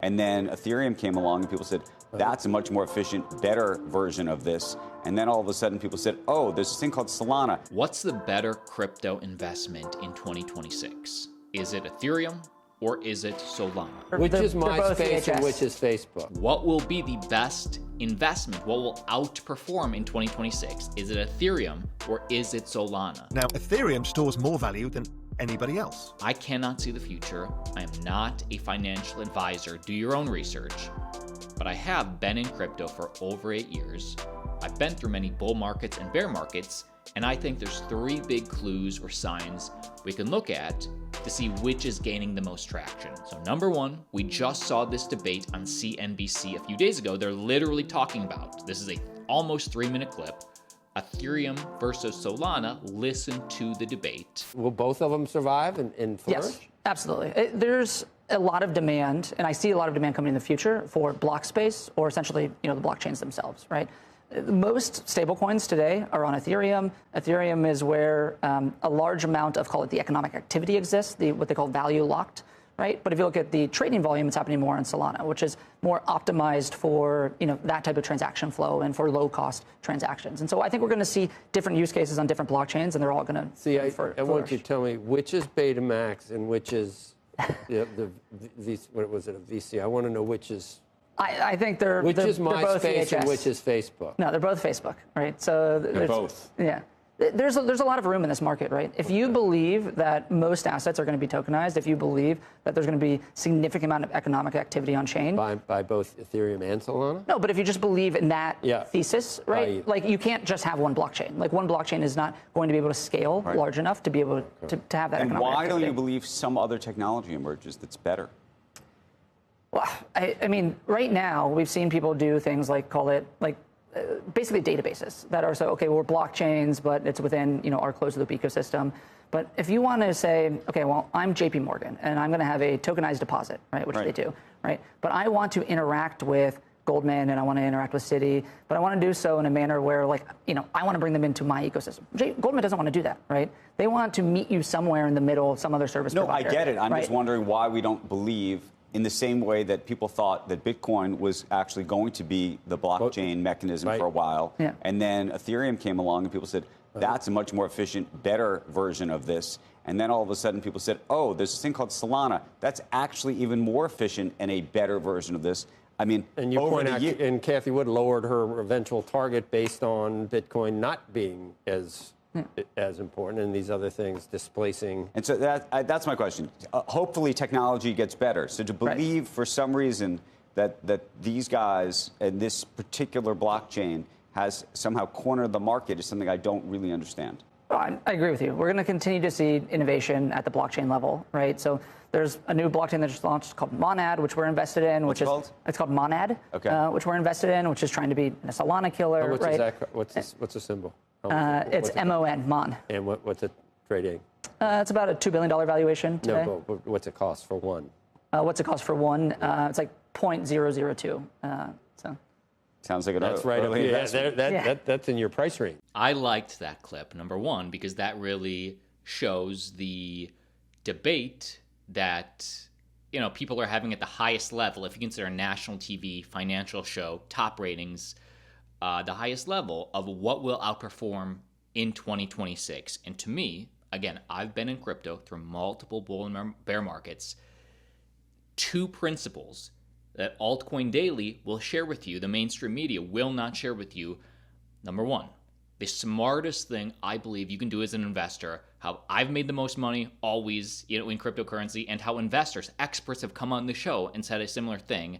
And then Ethereum came along and people said, that's a much more efficient, better version of this. And then all of a sudden people said, oh, there's this thing called Solana. What's the better crypto investment in 2026? Is it Ethereum or is it Solana? Which is MySpace and which is Facebook? What will be the best investment? What will outperform in 2026? Is it Ethereum or is it Solana? Now, Ethereum stores more value than anybody else. I cannot see the future. I am not a financial advisor. Do your own research. But I have been in crypto for over 8 years. I've been through many bull markets and bear markets, and I think there's 3 big clues or signs we can look at to see which is gaining the most traction. So number 1, we just saw this debate on CNBC a few days ago. They're literally talking about, this is a almost 3-minute clip, Ethereum versus Solana. Listen to the debate. Will both of them survive and flourish? Yes, absolutely. There's a lot of demand, and I see a lot of demand coming in the future for block space, or essentially, the blockchains themselves, right? Most stablecoins today are on Ethereum. Ethereum is where a large amount of, call it the economic activity exists, what they call value locked, right? But if you look at the trading volume, it's happening more on Solana, which is more optimized for that type of transaction flow and for low cost transactions. And so I think we're going to see different use cases on different blockchains, and they're all going to see. I want you to tell me which is Betamax and which is what was it, a VC? I want to know which is. I think they're which is both MySpace VHS. and which is Facebook. No, they're both Facebook, right? So they're both. Yeah. There's a lot of room in this market, right? If you believe that most assets are going to be tokenized, if you believe that there's going to be significant amount of economic activity on chain. By both Ethereum and Solana? No, but if you just believe in that thesis, right? Like you can't just have one blockchain. Like one blockchain is not going to be able to scale large enough to be able to have that economic activity. And why don't you believe some other technology emerges that's better? Well, I mean, right now we've seen people do things like basically databases that are we're blockchains, but it's within our closed loop ecosystem. But if you want to say, okay, well, I'm JP Morgan and I'm going to have a tokenized deposit, right, which they do, right? But I want to interact with Goldman and I want to interact with Citi, but I want to do so in a manner where I want to bring them into my ecosystem. Goldman doesn't want to do that, right? They want to meet you somewhere in the middle of some other service provider. No, I get it. I'm just wondering why we don't believe in the same way that people thought that Bitcoin was actually going to be the blockchain mechanism for a while. Yeah. And then Ethereum came along and people said, that's a much more efficient, better version of this. And then all of a sudden people said, oh, there's this thing called Solana. That's actually even more efficient and a better version of this. I mean, and you point out, and Cathie Wood lowered her eventual target based on Bitcoin not being as important, and these other things displacing. And so that's my question. Hopefully technology gets better. So to believe for some reason that these guys and this particular blockchain has somehow cornered the market is something I don't really understand. Well, I agree with you. We're going to continue to see innovation at the blockchain level, right? So there's a new blockchain that just launched called Monad, which we're invested in. What's it called? It's called Monad, which we're invested in, which is trying to be a Solana killer, right? What's the symbol? It's MON, Mon. And what's it trading? It's about a $2 billion valuation today. No, but what's it cost for one? What's it cost for one? It's like 0.002. So. Sounds like that's right. That's in your price range. I liked that clip, number 1, because that really shows the debate that people are having at the highest level. If you consider a national TV financial show, top ratings, the highest level of what will outperform in 2026. And to me, again, I've been in crypto through multiple bull and bear markets. 2 principles that Altcoin Daily will share with you, the mainstream media will not share with you. Number 1, the smartest thing I believe you can do as an investor, how I've made the most money always, in cryptocurrency, and how investors, experts have come on the show and said a similar thing.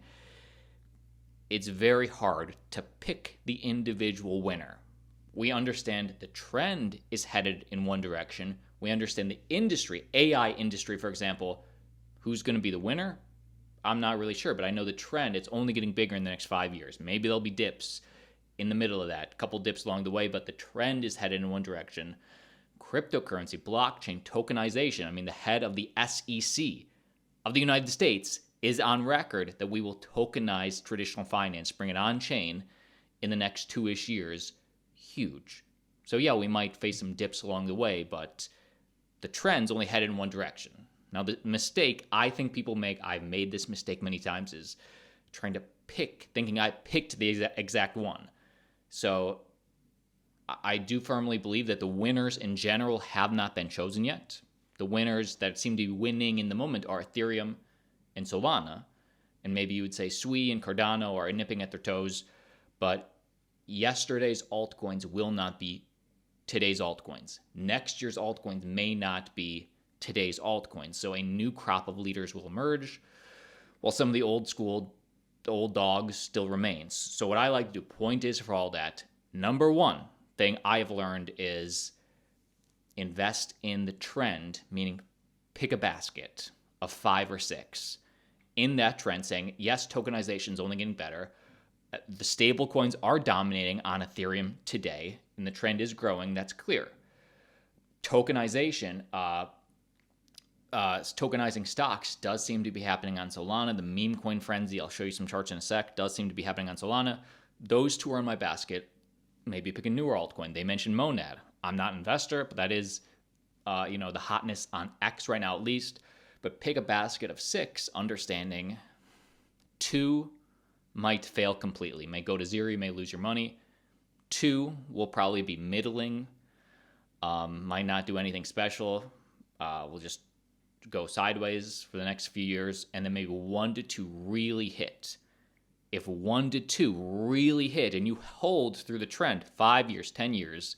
It's very hard to pick the individual winner. We understand the trend is headed in one direction. We understand the industry, AI industry, for example, who's going to be the winner? I'm not really sure, but I know the trend, it's only getting bigger in the next 5 years. Maybe there'll be dips in the middle of that, a couple dips along the way, but the trend is headed in one direction. Cryptocurrency, blockchain, tokenization. I mean, the head of the SEC of the United States is on record that we will tokenize traditional finance, bring it on-chain in the next 2-ish years. Huge. So yeah, we might face some dips along the way, but the trend's only headed in one direction. Now, the mistake I think people make, I've made this mistake many times, is trying to thinking I picked the exact one. So I do firmly believe that the winners in general have not been chosen yet. The winners that seem to be winning in the moment are Ethereum and Solana. And maybe you would say Sui and Cardano are nipping at their toes. But yesterday's altcoins will not be today's altcoins. Next year's altcoins may not be today's altcoins. So a new crop of leaders will emerge, while some of the old dogs still remains. So what I like to do, point is for all that, number one thing I've learned is invest in the trend, meaning pick a basket of 5 or 6 in that trend, saying, yes, tokenization is only getting better. The stable coins are dominating on Ethereum today, and the trend is growing. That's clear. Tokenization, tokenizing stocks does seem to be happening on Solana. The meme coin frenzy, I'll show you some charts in a sec, does seem to be happening on Solana. Those two are in my basket. Maybe pick a newer altcoin. They mentioned Monad. I'm not an investor, but that is, the hotness on X right now at least. But pick a basket of 6, understanding 2 might fail completely. May go to 0, you may lose your money. 2 will probably be middling, might not do anything special. Will just go sideways for the next few years. And then maybe 1 to 2 really hit. If 1 to 2 really hit and you hold through the trend 5 years, 10 years,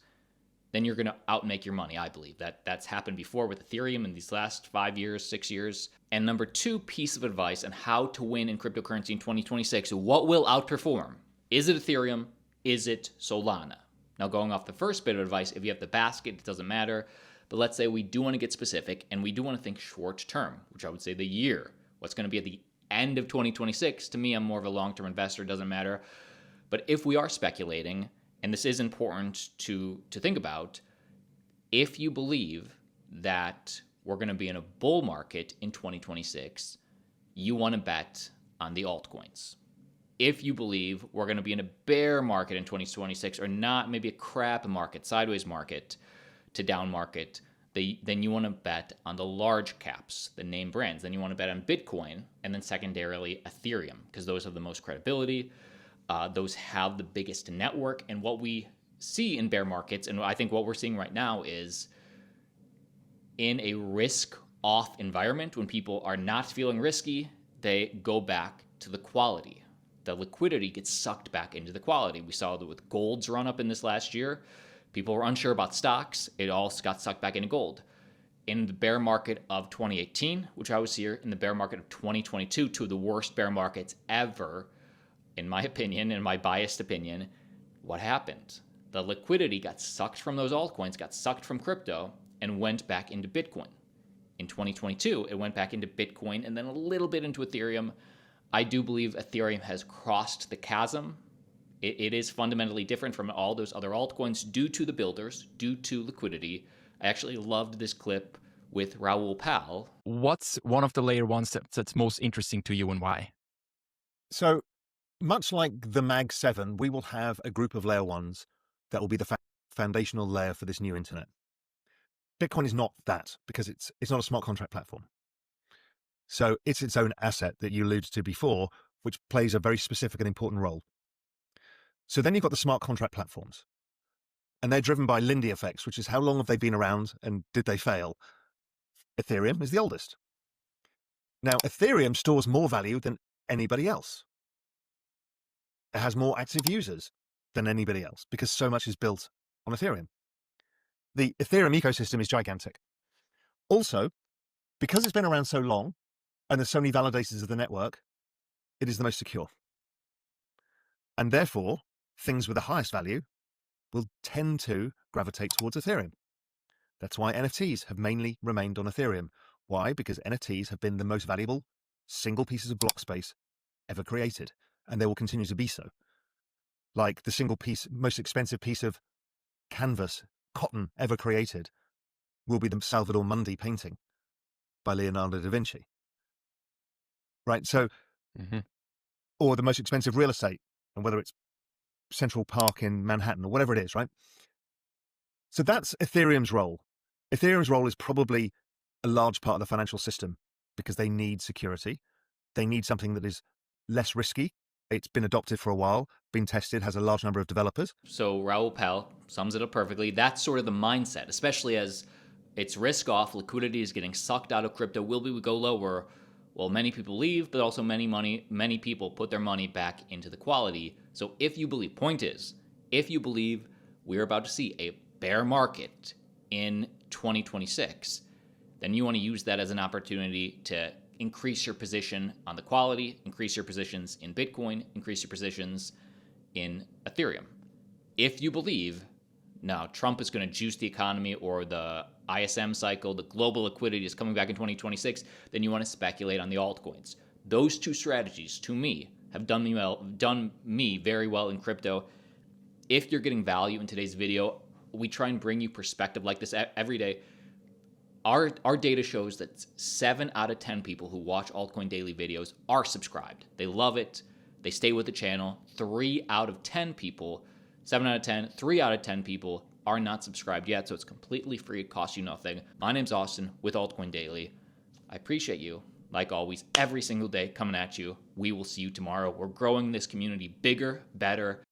then you're going to outmake your money, I believe. That's happened before with Ethereum in these last 5 years, 6 years. And number 2 piece of advice on how to win in cryptocurrency in 2026, what will outperform? Is it Ethereum? Is it Solana? Now, going off the first bit of advice, if you have the basket, it doesn't matter. But let's say we do want to get specific and we do want to think short term, which I would say the year. What's going to be at the end of 2026? To me, I'm more of a long-term investor, doesn't matter. But if we are speculating, and this is important to think about, if you believe that we're going to be in a bull market in 2026, you want to bet on the altcoins. If you believe we're going to be in a bear market in 2026, or not, maybe a crap market, sideways market to down market, then you want to bet on the large caps, the name brands. Then you want to bet on Bitcoin, and then secondarily Ethereum, because those have the most credibility. Those have the biggest network. And what we see in bear markets, and I think what we're seeing right now, is in a risk-off environment, when people are not feeling risky, they go back to the quality. The liquidity gets sucked back into the quality. We saw that with gold's run up in this last year. People were unsure about stocks. It all got sucked back into gold. In the bear market of 2018, which I was here, in the bear market of 2022, two of the worst bear markets ever, in my opinion, in my biased opinion, what happened? The liquidity got sucked from those altcoins, got sucked from crypto, and went back into Bitcoin. In 2022, it went back into Bitcoin and then a little bit into Ethereum. I do believe Ethereum has crossed the chasm. It is fundamentally different from all those other altcoins due to the builders, due to liquidity. I actually loved this clip with Raoul Pal. What's one of the layer ones that's most interesting to you, and why? So, much like the Mag 7, we will have a group of layer ones that will be the foundational layer for this new internet. Bitcoin is not that, because it's not a smart contract platform. So it's its own asset that you alluded to before, which plays a very specific and important role. So then you've got the smart contract platforms, and they're driven by Lindy effects, which is how long have they been around and did they fail? Ethereum is the oldest. Now, Ethereum stores more value than anybody else. It has more active users than anybody else because so much is built on Ethereum. The Ethereum ecosystem is gigantic. Also, because it's been around so long and there's so many validators of the network, it is the most secure. And therefore, things with the highest value will tend to gravitate towards Ethereum. That's why NFTs have mainly remained on Ethereum. Why? Because NFTs have been the most valuable single pieces of block space ever created, and they will continue to be so. Like the single piece, most expensive piece of canvas, cotton ever created will be the Salvador Mundi painting by Leonardo da Vinci. Right? So, or the most expensive real estate, and whether it's Central Park in Manhattan or whatever it is, right? So that's Ethereum's role. Ethereum's role is probably a large part of the financial system because they need security. They need something that is less risky. It's been adopted for a while, been tested, has a large number of developers. So Raoul Pal sums it up perfectly. That's sort of the mindset, especially as it's risk off, liquidity is getting sucked out of crypto. Will we go lower? Well, many people leave, but also many people put their money back into the quality. So if you believe, point is, if you believe we're about to see a bear market in 2026, then you want to use that as an opportunity to increase your position on the quality, increase your positions in Bitcoin, increase your positions in Ethereum. If you believe now Trump is going to juice the economy or the ISM cycle, the global liquidity is coming back in 2026, then you want to speculate on the altcoins. Those two strategies, to me, have done me very well in crypto. If you're getting value in today's video, we try and bring you perspective like this every day. Our data shows that 7 out of 10 people who watch Altcoin Daily videos are subscribed. They love it. They stay with the channel. 3 out of 10 people, 7 out of 10, 3 out of 10 people are not subscribed yet, so it's completely free. It costs you nothing. My name's Austin with Altcoin Daily. I appreciate you, like always, every single day coming at you. We will see you tomorrow. We're growing this community bigger, better,